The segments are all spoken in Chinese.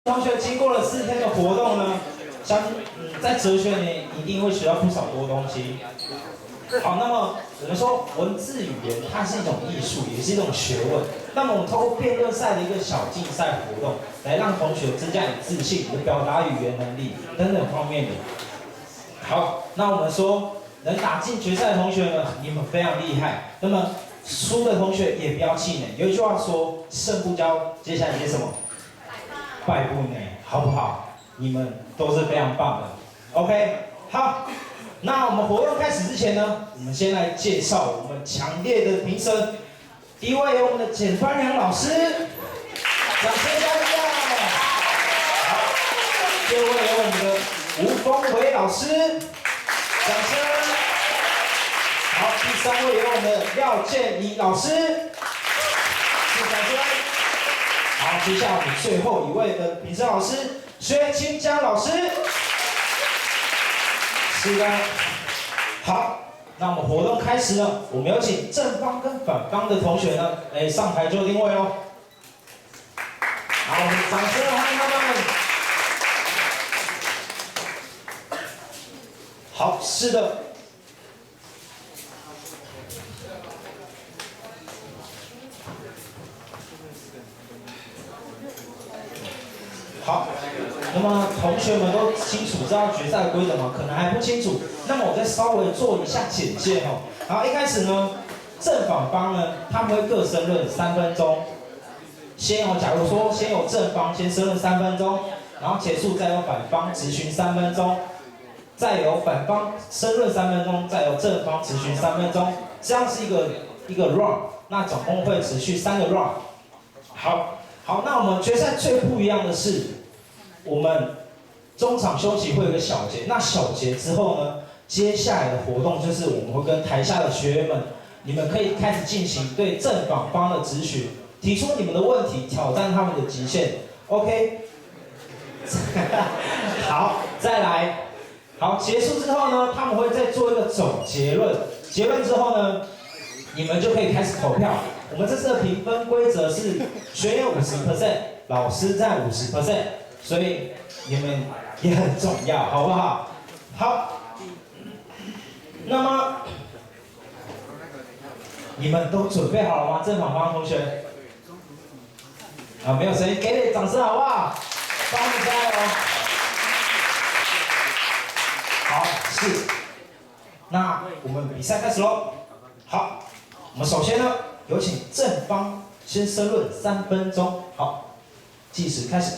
同学经过了4天的活动呢，在哲学里一定会学到不少多东西。好，那么我们说文字语言它是一种艺术，也是一种学问。那么我们通过辩论赛的一个小竞赛活动，来让同学增加你自信、你的表达语言能力等等方面的。好，那我们说能打进决赛的同学呢，你们非常厉害。那么输的同学也不要气馁。有一句话说，胜不骄，接下来接什么？败不馁，好不好？你们都是非常棒的。OK， 好。那我们活动开始之前呢，我们先来介绍我们强烈的评审。第一位有我们的简端良老师，掌声欢迎。好，第二位有我们的吴峰伟老师，掌声。好，第三位有我们的廖建怡老师，掌声。好，接下来我们最后一位的评审老师薛清江老师。是的，好，那我们活动开始了，我们有请正方跟反方的同学呢，上台做定位哦。好，我们掌声欢迎他们。好，是的。好，那么同学们都清楚知道决赛的规则吗？可能还不清楚，那么我再稍微做一下简介哦。好，一开始呢，正反方呢，他们会各申论3分钟。假如说先有正方先申论3分钟，然后结束再由反方质询3分钟，再由反方申论3分钟，再由正方质询3分钟，这样是一个 round， 那总共会持续3个 round。好，那我们决赛最不一样的是，我们中场休息会有一个小节，那小节之后呢，接下来的活动就是我们会跟台下的学员们，你们可以开始进行对正反方的质询，提出你们的问题，挑战他们的极限。OK， 好，再来，好，结束之后呢，他们会再做一个总结论，结论之后呢，你们就可以开始投票。我们这次的评分规则是学员50%，老师占50%，所以你们也很重要，好不好？好，那么你们都准备好了吗？正反方同学？啊，没有声音，给点掌声好不好？帮你加油！好，是。那我们比赛开始喽。好，我们首先呢，有请正方先申论3分钟。好，计时开始。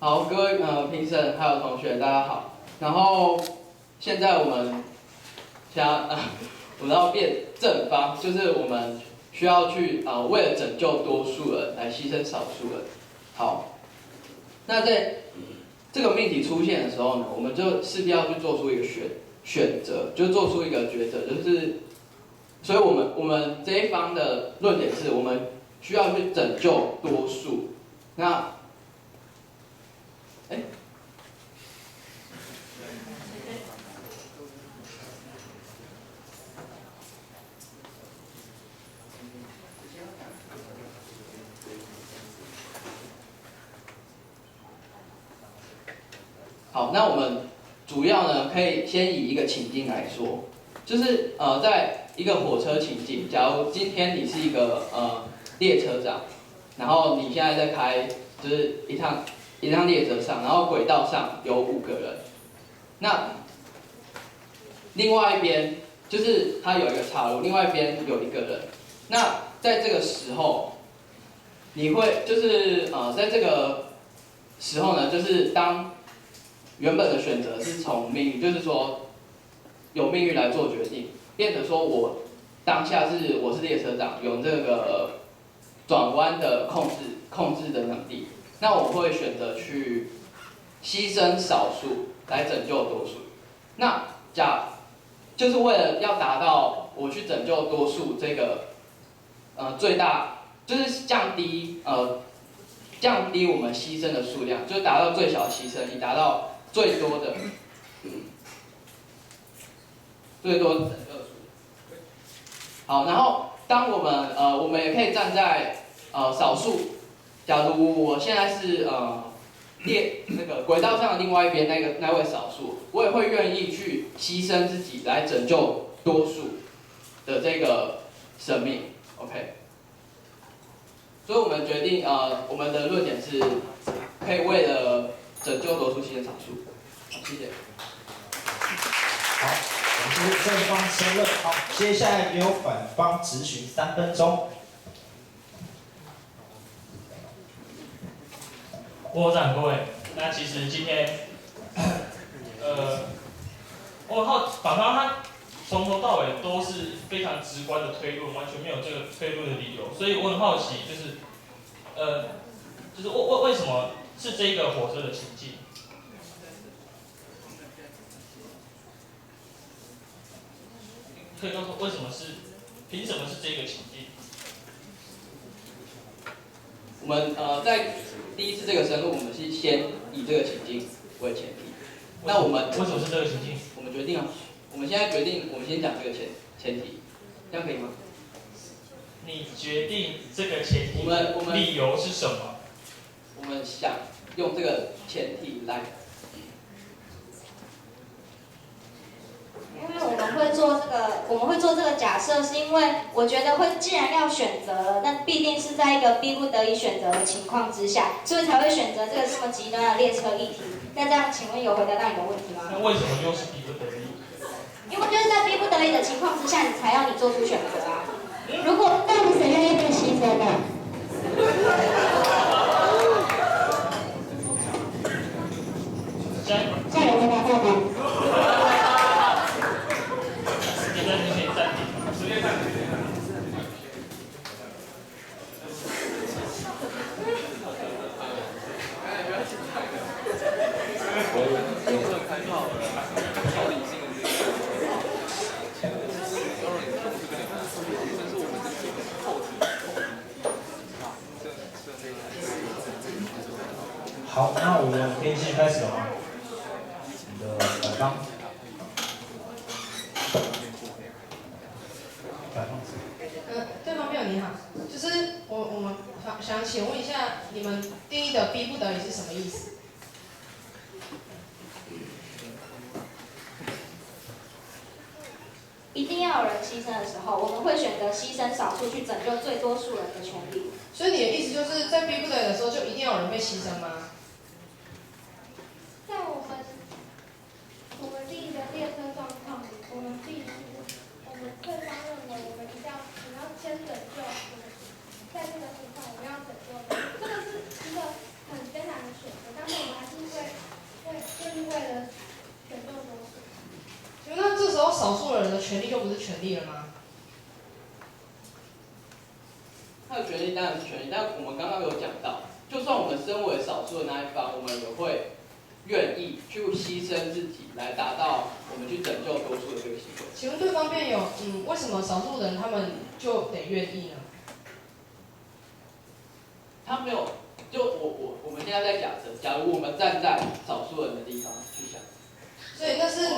好，各位评审还有同学，大家好。然后现在我们要辩正方，就是我们需要去为了拯救多数人来牺牲少数人。好，那在这个命题出现的时候呢，我们就势必要去做出一个选择，就做出一个抉择，就是，所以我们这一方的论点是我们需要去拯救多数。那好，那我们主要呢，可以先以一个情境来说，就是在一个火车情境，假如今天你是一个列车长，然后你现在在开就是一趟列车上，然后轨道上有5个人，那另外一边就是它有一个岔路，另外一边有1个人，那在这个时候，你会就是在这个时候呢，就是当原本的选择是从命运，就是说由命运来做决定，变成说我当下我是列车长，有这个转弯的控制的能力，那我会选择去牺牲少数来拯救多数。那就是为了要达到我去拯救多数这个最大，就是降低降低我们牺牲的数量，就达到最小的牺牲，以达到最多的整个数。好，然后当我们也可以站在少数，假如我现在是那个轨道上的另外一边那位少数，我也会愿意去牺牲自己来拯救多数的这个生命。OK， 所以我们决定我们的论点是可以为了拯救多数牺牲少数。好，谢谢。好，我们是正方申论。好，接下来由反方质询3分钟。郭长各位，那其实今天，我好反方他从头到尾都是非常直观的推论，完全没有这个推论的理由，所以我很好奇，就是为什么是这个火车的情境？可以告诉我为什么是，凭什么是这个情境？我们在第一次这个申论，我们是先以这个情境为前提。那我们为什么是这个情境？我们决定啊，我们现在决定，我们先讲这个前提，这样可以吗？你决定这个前提，我们理由是什么？我们想用这个前提来。因为我们会做这个假设，是因为我觉得既然要选择了，那必定是在一个逼不得已选择的情况之下，所以才会选择这个这么极端的列车议题。那这样，请问有回答到你的问题吗？那为什么又是逼不得已？因为就是在逼不得已的情况之下，你才要你做出选择啊。如果到底谁愿意被牺牲的？这样有回答到吗？现在就可以暂停，直接暂停。好，那我们可以继续开始了吗？我们的反方。对方辩友你好，就是我们想请问一下，你们定义的逼不得已是什么意思？一定要有人牺牲的时候，我们会选择牺牲少数去拯救最多数人的权利。所以你的意思就是在逼不得已的时候，就一定要有人被牺牲吗？在我们第一个列车状况里，我们对方认为我们你要先拯救在这个情况我们要拯救的，这个是一个很艰难的选择，但是我们还是为了拯救多数。那这时候少数人的权利就不是权利了吗？他的权利当然是权利，但我们刚刚有讲到，就算我们身为少数的那一方，我们也会愿意去牺牲自己来达到我们去拯救多数的这个行为。请问对方辩友，为什么少数人他们就得愿意呢？他没有，就我们现在在假设，假如我们站在少数人的地方去想，所以那是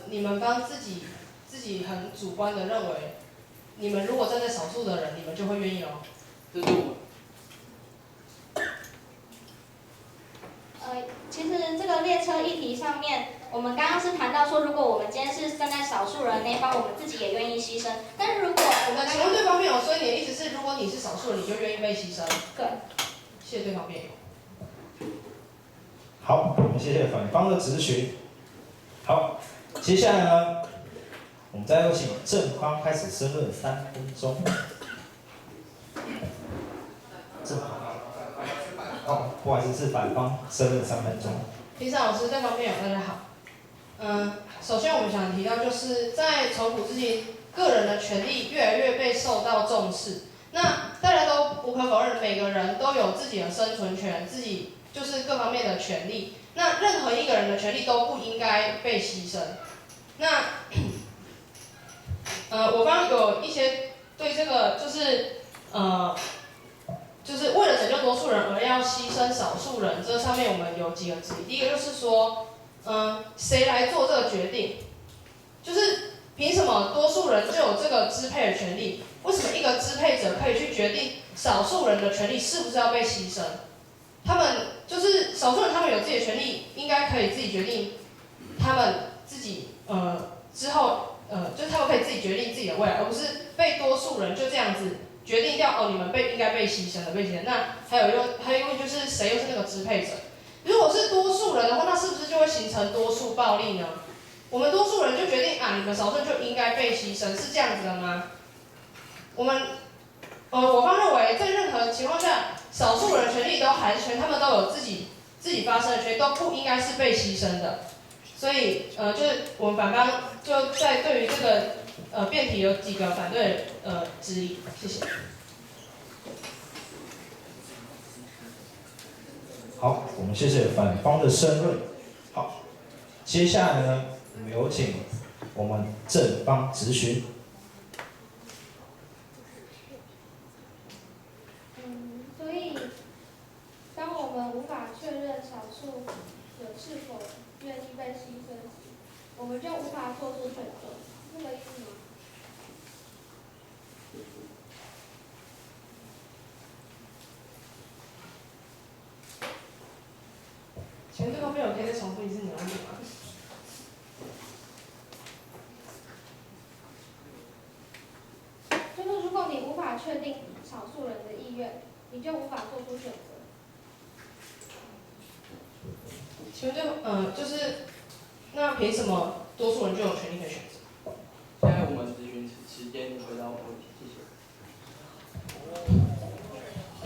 你们方自己很主观的认为，你们如果站在少数的人，你们就会愿意哦。这是我们。其实这个列车议题上面，我们刚刚是谈到说，如果我们今天是站在少数人那一方，我们自己也愿意牺牲。但是如果请问对方辩友，所以你的意思是，如果你是少数人，你就愿意被牺牲？对。谢谢对方辩友。好，我们谢谢反方的质询。好，接下来呢，我们再有请正方开始申论3分钟。正方。哦，不好意思，是反方申论3分钟。评审老师，对方辩友，大家好。首先我们想提到，就是在从古至今，个人的权利越来越被受到重视。那大家都无可否认，每个人都有自己的生存权，自己就是各方面的权利。那任何一个人的权利都不应该被牺牲。那我刚刚有一些对这个就是就是为了拯救多数人而要牺牲少数人，这上面我们有几个质疑。第一个就是说，谁来做这个决定？就是凭什么多数人就有这个支配的权利？为什么一个支配者可以去决定少数人的权利是不是要被牺牲？他们就是少数人，他们有自己的权利，应该可以自己决定他们自己之后就是他们可以自己决定自己的未来，而不是被多数人就这样子决定掉哦，你们应该被牺牲了，被牺牲。那还有一个问题就是谁又是那个支配者？如果是多数人的话，那是不是就会形成多数暴力呢？我们多数人就决定啊，你们少数人就应该被牺牲，是这样子的吗？我方认为，在任何情况下，少数人权利都还是权，他们都有自己发声的权利，都不应该是被牺牲的。所以就是我们反方就在对于这个辩题有几个反对质疑，谢谢。好，我们谢谢反方的申论。好，接下来呢，我们有请我们正方质询。所以当我们无法确认少数者是否愿意被牺牲时，我们就无法做出选择，是这个意思吗？请问这方面有可以再重复一次你的问题吗？就是如果你无法确定少数人的意愿，你就无法做出选择。请问就是那凭什么多数人就有权利可以选择？现在我们咨询时间回答我的问题，谢谢。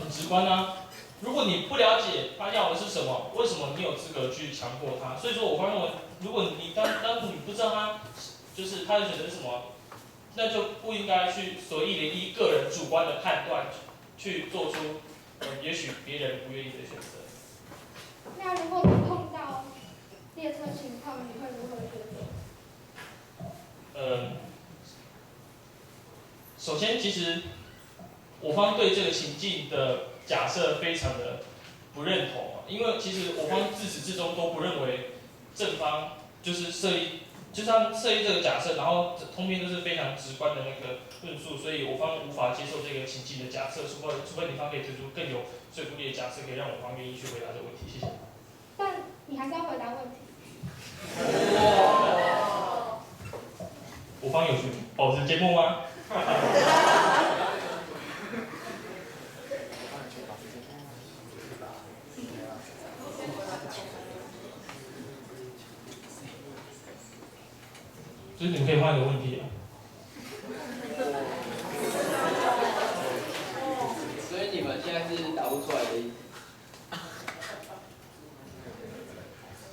很直观啊。如果你不了解他要的是什么，为什么你有资格去强迫他？所以说我方认为，如果你当你不知道他就是他的选择是什么，那就不应该去随意的依个人主观的判断去做出也许别人不愿意的选择。那如果你碰到列车情况，你会如何抉择？首先其实我方对这个情境的假设非常的不认同啊，因为其实我方自始至终都不认为正方就是设立这个假设，然后通篇都是非常直观的那个论述，所以我方无法接受这个情境的假设，除非你方可以推出更有说服力的假设，可以让我方愿意去回答这个问题。谢谢。但你还是要回答问题。我方有去保持缄默吗？就是你们可以换一个问题啊。所以你们现在是答不出来的意思。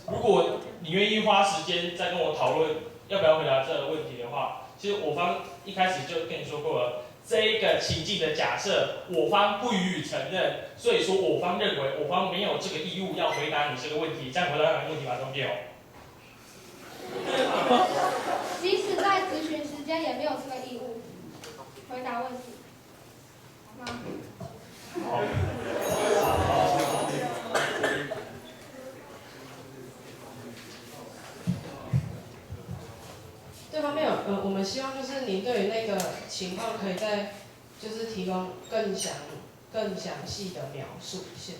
如果你愿意花时间再跟我讨论要不要回答这个问题的话，其实我方一开始就跟你说过了，这一个情境的假设，我方不予以承认，所以说我方认为我方没有这个义务要回答你这个问题，这样回答你问题吧，中间哦。即使在咨询时间，也没有这个义务回答问题，好吗？好。这方面我们希望就是您对于那个情况可以再就是提供更详细的描述，谢谢。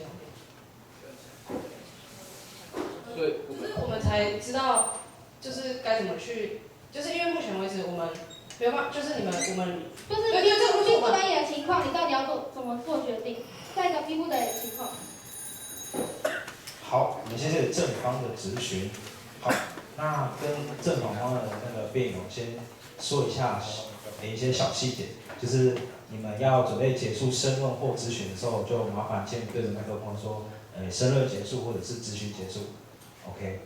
对，就是我们才知道就是该怎么去，就是因为目前为止我们没有办法，就是我们就是逼不得已的情况，你到底要怎么做决定？在一个逼不得已的情况。好，我们谢谢正方的质询。好，那跟正反方的那个辩友先说一下一些小细节，就是你们要准备结束申论或质询的时候，就麻烦先对着麦克风说，申论结束或者是质询结束。OK，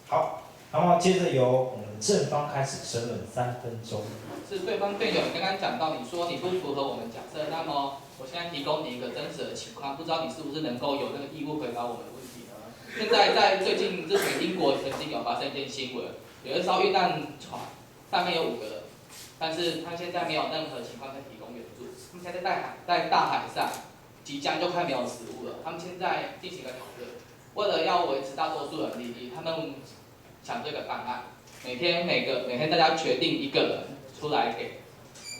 好，那么接着由我们正方开始申论3分钟。是对方辩友，你刚刚讲到你说你不符合我们假设，那么我现在提供你一个真实的情况，不知道你是不是能够有那个义务回答我们的问题呢？现在在最近日本英国曾经有发生一件新闻，有一艘运弹船上面有5个人，但是他现在没有任何情况可以提供援助，他们现在在大海上即将就快没有食物了，他们现在进行一个讨论，为了要维持大多数人利益，他们想这个方案，每天大家决定一个人出来给，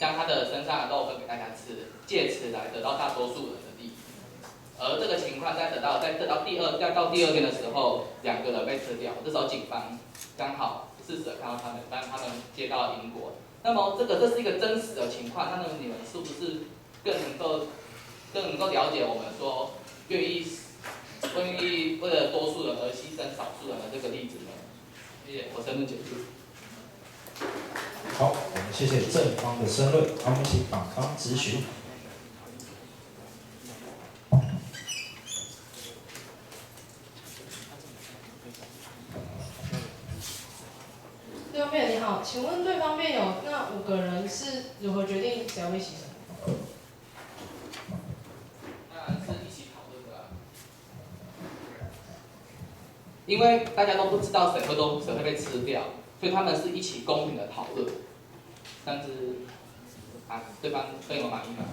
将他的身上的肉分给大家吃，借此来得到大多数人的利益。而这个情况再到第二天的时候，2个人被吃掉，这时候警方刚好适时的看到他们，让他们接到了因果。那么这是一个真实的情况，那么你们是不是更能够了解我们说愿意为了多数人而牺牲少数人的这个例子呢？谢谢，我申论结束。好，我们谢谢正方的申论，好，我们请反方质询。对方辩友你好，请问对方辩友那5个人是如何决定谁要被牺牲？当然是一起讨论的啊，因为大家都不知道谁会被吃掉，所以他们是一起公平的讨论。这样子啊，对方辩友满意吗？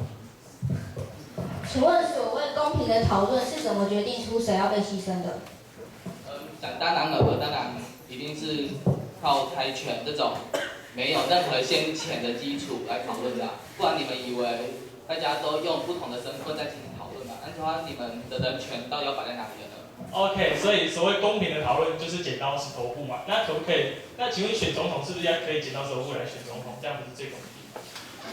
请问所谓公平的讨论是怎么决定出谁要被牺牲的？想当然了，当然一定是靠猜拳这种没有任何先前的基础来讨论的啊，不然你们以为大家都用不同的身份在进行讨论嘛？那的话，你们的人权到底要摆在哪里了呢 ？OK， 所以所谓公平的讨论就是剪刀石头布嘛。那可不可以？那请问选总统是不是可以剪刀石头布来选总统？这样不是最公平？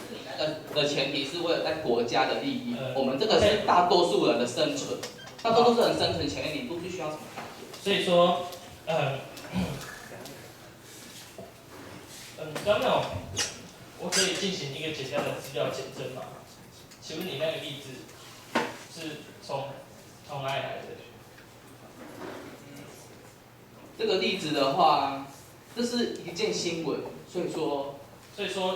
你那个的前提是为了在国家的利益，我们这个是大多数人的生存，大多数人生存前面你不必须要什么讨论。所以说，刚刚我可以进行一个简单的资料检证吗？请问你那个例子是从哪里来的？这个例子的话，这是一件新闻，所以说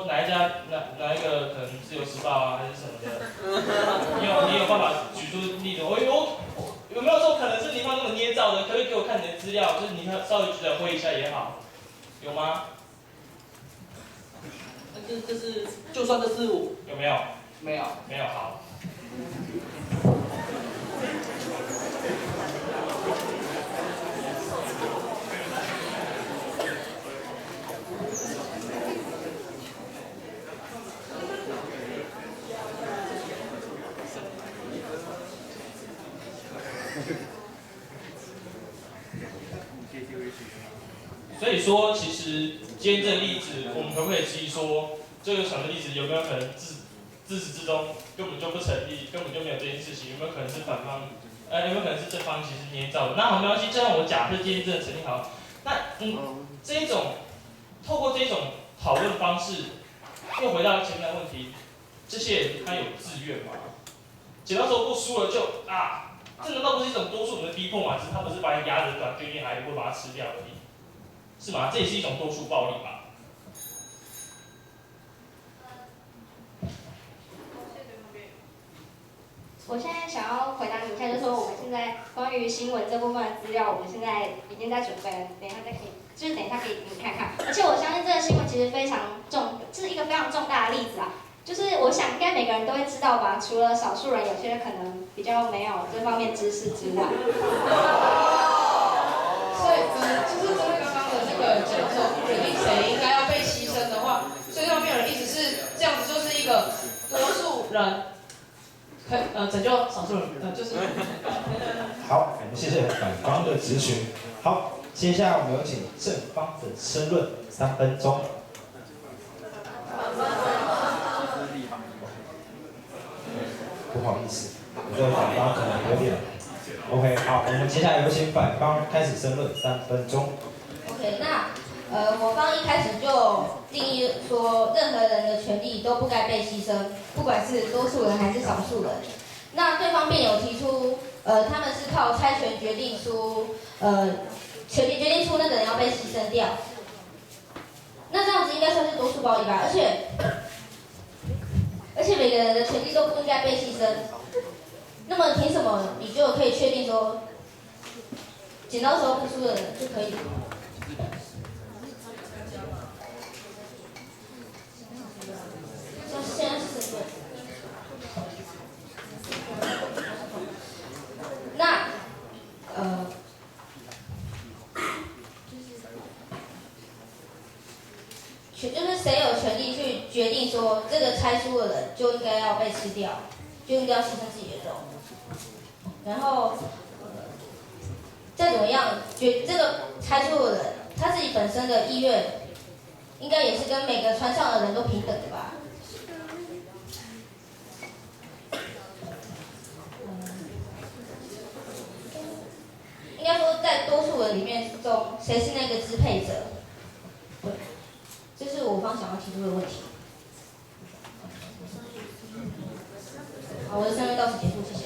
哪一个可能自由时报啊，还是什么的？你有办法举出例子？有没有说可能是你放那么捏造的？可不可以给我看你的资料？就是你稍微举来挥一下也好，有吗？就算这是有没有？没有，没有，好。所以说，其实今天这个例子，我们可不可以质疑说，这个小的例子有没有可能自始至终根本就不成立，根本就没有这件事情？有没有可能是反方？有没有可能是正方其实捏造的？那好，没关系，就像我假设今天真的成立好，那这一种透过这一种讨论方式，又回到前面的问题，这些人他有自愿吗？剪刀石头布输了就啊，这难道不是一种多数人的逼迫吗？只是他不是把你压着短对面，还不会把它吃掉而已，是吗？这也是一种多数暴力吧？我现在想要回答你一下，就是说我们现在关于新闻这部分的资料，我们现在已经在准备了，等一下可以给你看看。而且我相信这个新闻其实非常是一个非常重大的例子啊。就是我想应该每个人都会知道吧，除了少数人有些可能比较没有这方面知识之外。所以就是针对刚刚的那个假设决定谁应该要被牺牲的话，所以对方辩友的意思是这样子，就是一个多数人拯救少数人，就是。好，我们谢谢反方的质询。好，接下来我们有请正方的申论3分钟。不好意思，我觉得反方可能有点。OK， 好，我们接下来有请反方开始申论3分钟。OK， 那我方一开始就定义说，任何人的权利都不该被牺牲，不管是多数人还是少数人。那对方辩友提出，他们是靠猜拳决定出，决定出那个人要被牺牲掉。那这样子应该算是多数暴力吧？而且每个人的权利都不应该被牺牲。那么凭什么你就可以确定说，剪刀石头布输的人就可以？现在是谁对？就是谁有权利去决定说这个猜出的人就应该要被吃掉，就应该要牺牲自己的肉。然后，再怎么样，这个猜出的人他自己本身的意愿，应该也是跟每个船上的人都平等的吧？应该说，在多数人里面中，谁是那个支配者？对，这是我方想要提出的问题。好，我的申论到此结束，谢谢。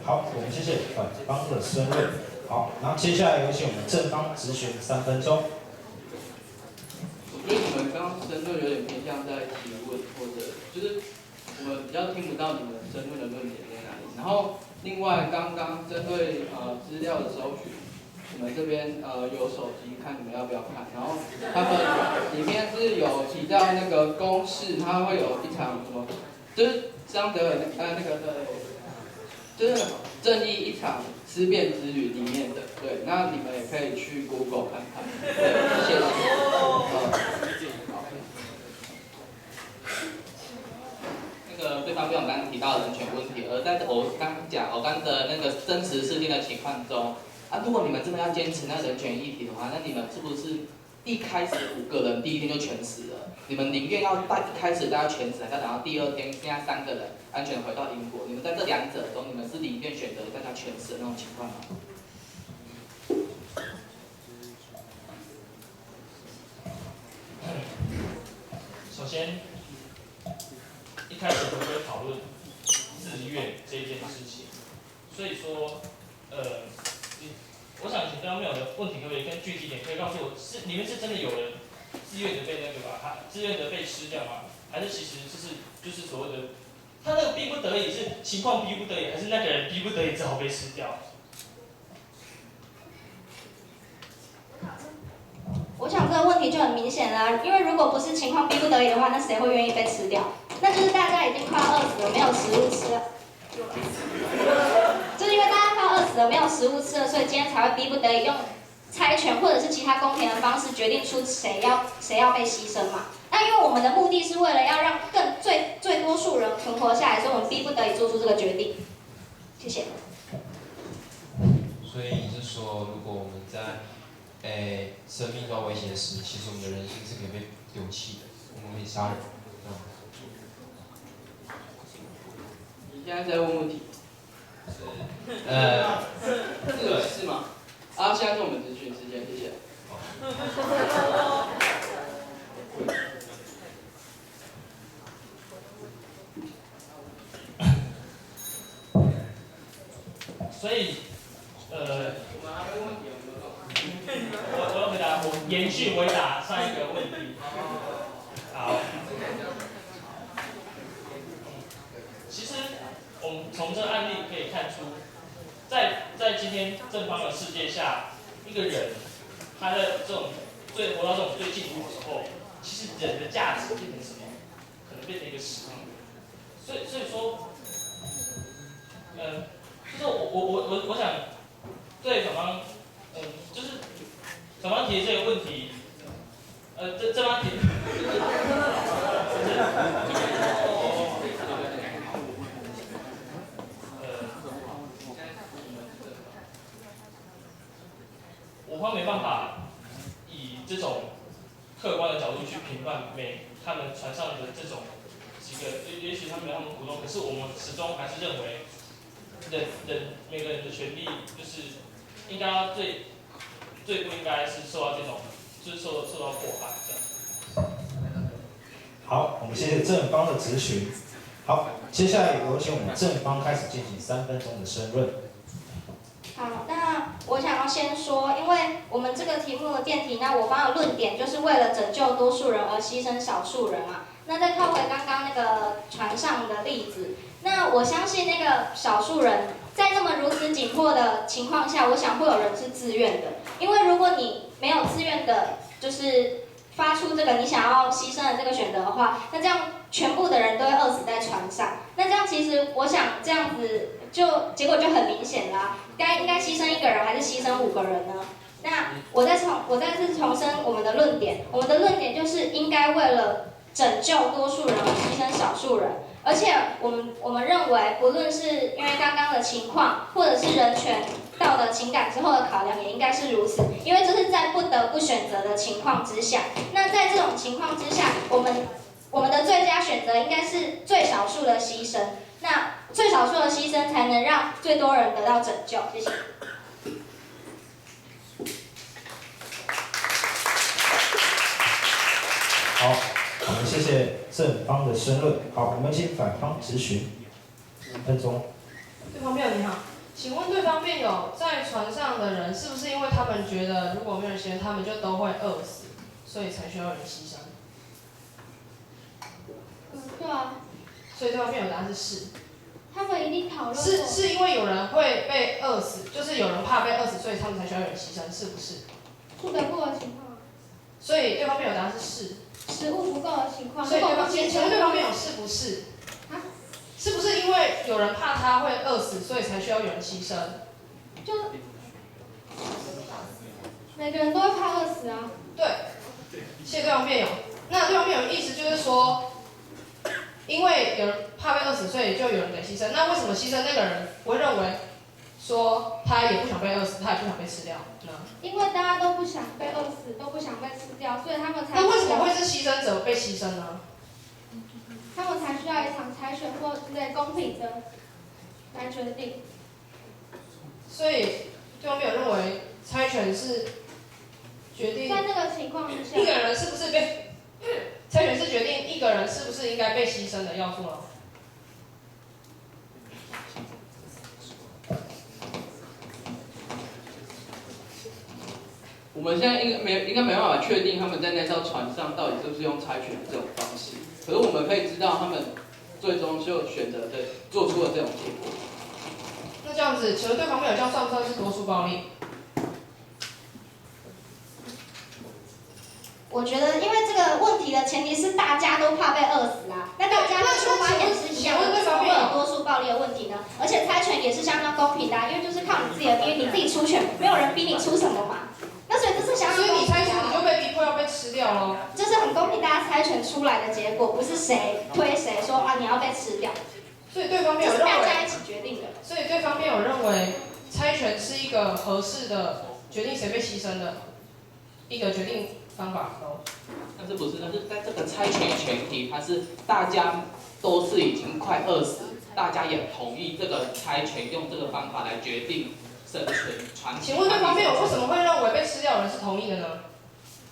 好，我们谢谢反方的申论。好，然后接下来有请我们正方质询3分钟。我觉得你们刚刚申论有点偏向在提问，或者就是我们比较听不到你们申论的论点在哪里。然后另外刚刚针对资料的搜寻，你们这边有手机看，你们要不要看？然后他们里面是有提到那个公视，它会有一场什么，就是张德尔就是正义一场思辨之旅里面的，对，那你们也可以去 Google 看看，对，谢谢。那个对方面我刚刚提到人权问题，而在我刚的那个真实事件的情况中，如果你们真的要坚持那人权议题的话，那你们是不是一开始5个人第1天就全死了？你们宁愿要一开始大家全死，还是要等到第2天剩下3个人安全回到英国？你们在这2者中，你们是宁愿选择大家全死的那种情况吗？首先，一开始我们会讨论自愿这件事情，所以说，我想请刚刚没有的问题，可不可以更具体一点？可以告诉我，里面是真的有人自愿的被那个吧，自愿的被吃掉吗？还是其实就是所谓的，他那个逼不得已是情况逼不得已，还是那个人逼不得已只好被吃掉？我想这个问题就很明显啦，因为如果不是情况逼不得已的话，那谁会愿意被吃掉？那就是大家已经快要饿死了，没有食物吃了。就是因为大家快要饿死了，没有食物吃了，所以今天才会逼不得已用猜拳或者是其他公平的方式决定出谁要被牺牲嘛。那因为我们的目的是为了要让最多数人存活下来，所以我们逼不得已做出这个决定。谢谢。所以你是说，如果我们在生命受到威胁时，其实我们的人性是可以被丢弃的，我们可以杀人。你现在在问问题？是吗？现在是我们咨询时间，谢谢。所以，我们还有问题有没有？我要回答，我延续回答上一个问题。好。其实我们从这个案例可以看出，在今天正方的世界下，一个人他的这种活到这种最尽头的时候，其实人的价值变成什么？可能变成一个使命。所以说，就是我想对反方，就是反方提的这个问题，这方提。我方没办法以这种客观的角度去评判他们船上的这种几个，也许他们股东，可是我们始终还是认为每个人的权利就是应该要最不应该是受到这种，就是受到迫害这样。好，我们谢谢正方的质询。好，接下来有请我们正方开始进行3分钟的申论。好，那我想要先说，因为我们这个题目的辩题，那我方的论点就是为了拯救多数人而牺牲少数人嘛。那再套回刚刚那个船上的例子，那我相信那个少数人在那么如此紧迫的情况下，我想会有人是自愿的，因为如果你没有自愿的，就是发出这个你想要牺牲的这个选择的话，那这样全部的人都会饿死在船上。那这样其实我想这样子结果就很明显啦，应该牺牲1个人还是牺牲5个人呢？那我再次重申我们的论点，我们的论点就是应该为了拯救多数人而牺牲少数人，而且我们认为，不论是因为刚刚的情况，或者是人权、道德、情感之后的考量，也应该是如此，因为这是在不得不选择的情况之下。那在这种情况之下，我们的最佳选择应该是最少数的牺牲。那最少数的牺牲才能让最多人得到拯救。谢谢。好，我们谢谢正方的申论。好，我们请反方质询，2分钟。对方辩友你好，请问对方辩友在船上的人是不是因为他们觉得如果没有人牺牲，他们就都会饿死，所以才需要人牺牲？对啊，所以对方辩友答案是是。他们一定讨论过。是因为有人会被饿死，就是有人怕被饿死，所以他们才需要有人牺牲，是不是？不得不的情况。所以对方辩友答案是是。食物不够的情况。所以请问对方辩友是不是？啊？是不是因为有人怕他会饿死，所以才需要有人牺牲？就每个人都会怕饿死啊。对，谢谢对方辩友。那对方辩友的意思就是说，因为有人怕被饿死，所以就有人得牺牲。那为什么牺牲那个人不会认为说他也不想被饿死，他也不想被吃掉呢？因为大家都不想被饿死，都不想被吃掉，所以他们才。那为什么会是牺牲者被牺牲呢？他们才需要一场猜拳或之类公平的来决定。所以对方辩友认为猜拳是决定在那个情况之下，一个人是不是被猜拳是决定一个人是不是应该被牺牲的要素吗？我们现在应该没办法确定他们在那艘船上到底是不是用猜拳这种方式，可是我们可以知道他们最终就选择的做出了这种结果。那这样子，请问对方辩友这样算不算是多数暴力？我觉得，因为这个问题的前提是大家都怕被饿死啊，那大家的出发点是一样的，为什么会有多数暴力的问题呢？而且猜拳也是相当公平的因为就是靠你自己的命运，你自己出拳，没有人逼你出什么嘛。那所以这是相当公平的。所以你猜拳，你就被逼迫要被吃掉喽。这是很公平，大家猜拳出来的结果，不是谁推谁说啊你要被吃掉。所以对方辩友这是认为，大家一起决定的。所以对方辩友认为，猜拳是一个合适的决定谁被牺牲的一个决定方法喽。但是不是？但是在这个猜拳前提，它是大家都是已经快饿死，大家也同意这个猜拳用这个方法来决定生存传奇。请问对方辩友为什么会认为被吃掉的人是同意的呢？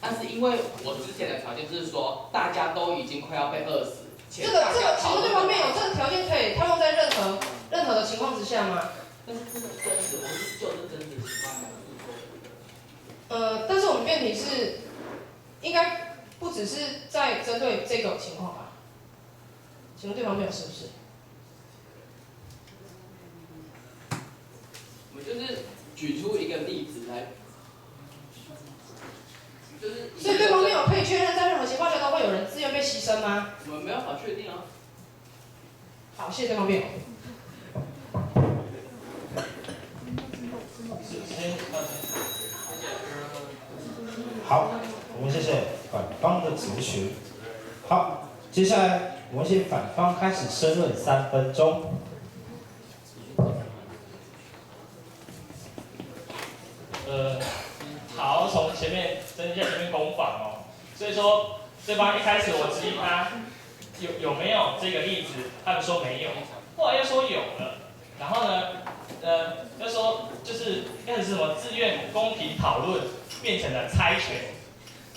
但是因为我之前的条件就是说，大家都已经快要被饿死。请问对方辩友这个条件可以套用在任何的情况之下吗？但是这个真实，我是就这真实情况描述说。但是我们辩题是应该不只是在针对这个情况吧？请问对方辩友是不是？我们就是举出一个例子来，就是。所以对方辩友可以确认在任何情况下都会有人自愿被牺牲吗？我们没有法确定啊。好，谢谢对方辩友。好，我们谢谢反方的质询。好，接下来我们请反方开始申论3分钟。好，从前面前面攻防哦，所以说对方一开始我质疑他有没有这个例子，他们说没有，后来又说有了，然后呢，又说就是开始是什么自愿公平讨论变成了猜拳，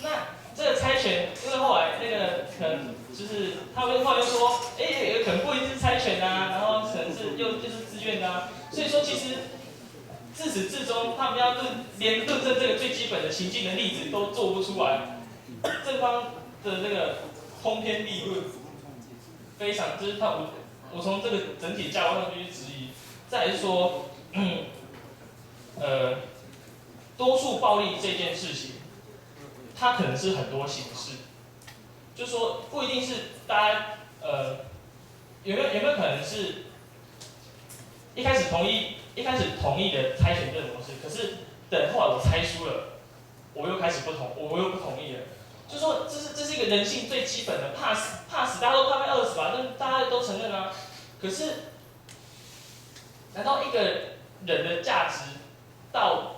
那这个猜拳，因为后来那个可能就是他们后来又说，可能不一定是猜拳啊，然后可能是就是自愿的啊，所以说其实。自始至终，他们要连论证这个最基本的情境的例子都做不出来，正方的那个通篇立论非常，就是我从这个整体架构上去质疑。再来是说，多数暴力这件事情，它可能是很多形式，就说不一定是大家有没有可能是一开始同意的猜拳这种模式，可是等后来我猜输了，我又不同意了。就说这是一个人性最基本的，怕死，大家都怕被饿死吧？那大家都承认啊。可是，难道一个人的价值到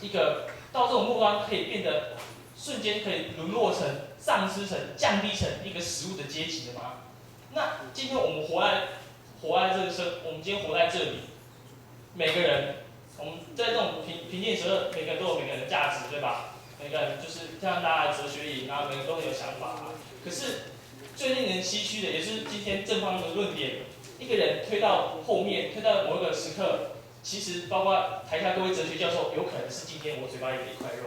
这种目光可以变得瞬间可以沦落成、丧失成、降低成一个食物的阶级的吗？那今天我们活在这个我们今天活在这里，每个人，我们在这种贫贱时刻，每个人都有每个人的价值，对吧？每个人就是像大家的哲学里，然后每个人都很有想法。可是最令人唏嘘的，也是今天正方的论点，一个人推到后面，推到某一个时刻，其实包括台下各位哲学教授，有可能是今天我嘴巴里的一块肉。